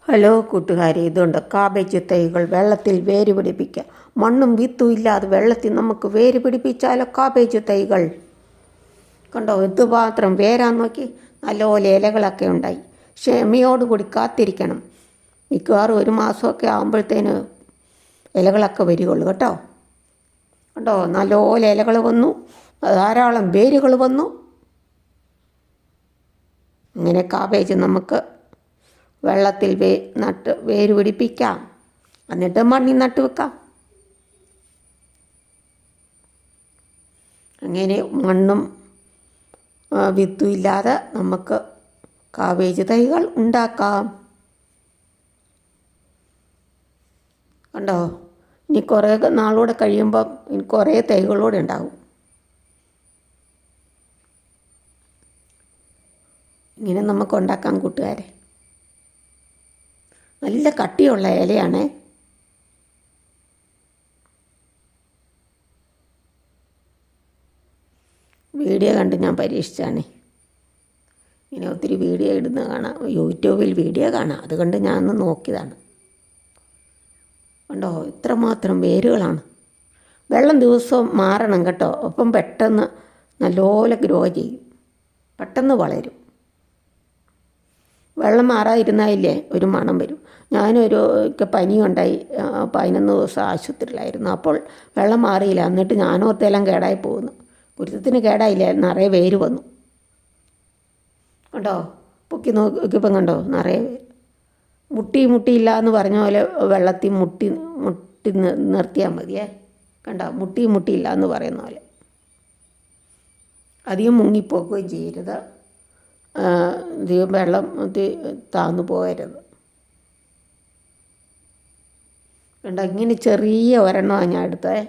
Hello കൂട്ടുകാരെ, ഇതുണ്ട് cabbage തൈകൾ വെള്ളത്തിൽ വേര് പിടിപ്പിക്കുക. മണ്ണും വിത്തും ഇല്ലാതെ വെള്ളത്തിൽ നമുക്ക് വേര് പിടിപ്പിച്ചാലോ കാബേജ് തൈകൾ. കണ്ടോ എന്തുമാത്രം വേരാൻ നോക്കി. നല്ലപോലെ ഇലകളൊക്കെ ഉണ്ടായി. ക്ഷമയോടുകൂടി കാത്തിരിക്കണം. മിക്കവാറും 1 മാസമൊക്കെ ആകുമ്പോഴത്തേന് ഇലകളൊക്കെ വരികയുള്ളൂ കേട്ടോ. കണ്ടോ നല്ലപോലെ ഇലകൾ വന്നു, ധാരാളം വേരുകൾ വന്നു. ഇങ്ങനെ കാബേജ് നമുക്ക് വെള്ളത്തിൽ വേര് പിടിപ്പിക്കാം, എന്നിട്ട് മണ്ണിൽ നട്ടു വെക്കാം. അങ്ങനെ മണ്ണും വിത്തും ഇല്ലാതെ നമുക്ക് കാബേജ് തൈകൾ ഉണ്ടാക്കാം. കണ്ടോ, ഇനി കുറേ നാളൂടെ കഴിയുമ്പം ഇനി കുറേ തൈകളൂടെ ഉണ്ടാകും. ഇങ്ങനെ നമുക്ക് ഉണ്ടാക്കാം കൂട്ടുകാരെ. നല്ല കട്ടിയുള്ള ഇലയാണ്. വീഡിയോ കണ്ട് ഞാൻ പരീക്ഷിച്ചാണ്. ഇങ്ങനെ ഒത്തിരി വീഡിയോ ഇടുന്ന കാണാം, യൂട്യൂബിൽ വീഡിയോ കാണാം, അതുകൊണ്ട് ഞാൻ ഒന്ന് നോക്കിയതാണ്. കണ്ടോ ഇത്രമാത്രം വേരുകളാണ്. വെള്ളം ദിവസവും മാറണം കേട്ടോ, അപ്പം പെട്ടെന്ന് നല്ലപോലെ ഗ്രോ ചെയ്യും, പെട്ടെന്ന് വളരും. വെള്ളം മാറാതിരുന്നായില്ലേ ഒരു മണം വരും. ഞാനൊരു പനിയുണ്ടായി, 11 ദിവസം ആശുപത്രിയിലായിരുന്നു. അപ്പോൾ വെള്ളം മാറിയില്ല. എന്നിട്ട് ഞാനോർത്തെല്ലാം കേടായി പോകുന്നു. കുരുത്തത്തിന് കേടായില്ല, നിറയെ വേര് വന്നു. കണ്ടോ പൊക്കി നോക്കിയപ്പം കണ്ടോ നിറയെ വേര്. മുട്ടിയില്ല എന്ന് പറഞ്ഞ പോലെ വെള്ളത്തിൽ മുട്ടി നിർത്തിയാൽ മതിയേ. കണ്ടോ മുട്ടിയില്ല എന്ന് പറയുന്ന പോലെ. അധികം മുങ്ങിപ്പോക്കുകയും ചെയ്യരുത്, വെള്ളം താന്നു പോകരുത്. കണ്ടോ ഇങ്ങനെ ചെറിയ ഒരെണ്ണമാണ് ഞാൻ എടുത്തത്.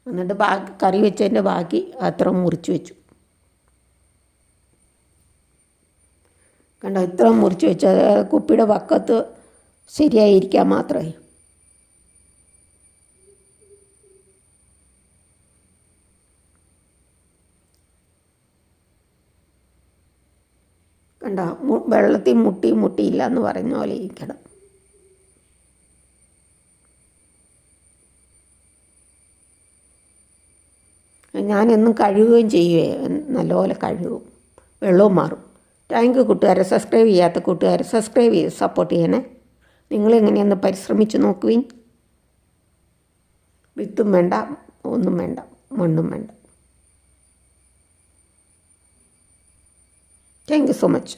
എന്നിട്ട് കറി വെച്ചതിൻ്റെ ബാക്കി അത്ര മുറിച്ച് വെച്ചു. കണ്ടോ ഇത്ര മുറിച്ച് വെച്ചത് കുപ്പിയുടെ പക്കത്ത് ശരിയായിരിക്കാൻ മാത്രമേ. കണ്ടോ വെള്ളത്തിൽ മുട്ടിയില്ല എന്ന് പറഞ്ഞ പോലെ ഇരിക്കണം. ഞാനെന്നും കഴുകുകയും ചെയ്യുവേ, നല്ലപോലെ കഴുകും, വെള്ളവും മാറും. താങ്ക് യു കൂട്ടുകാരെ. സബ്സ്ക്രൈബ് ചെയ്യാത്ത കൂട്ടുകാരെ സബ്സ്ക്രൈബ് ചെയ്ത് സപ്പോർട്ട് ചെയ്യണേ. നിങ്ങളെങ്ങനെയൊന്ന് പരിശ്രമിച്ച് നോക്കുവിൻ. വിത്തും വേണ്ട, ഒന്നും വേണ്ട, മണ്ണും വേണ്ട. Thank you so much.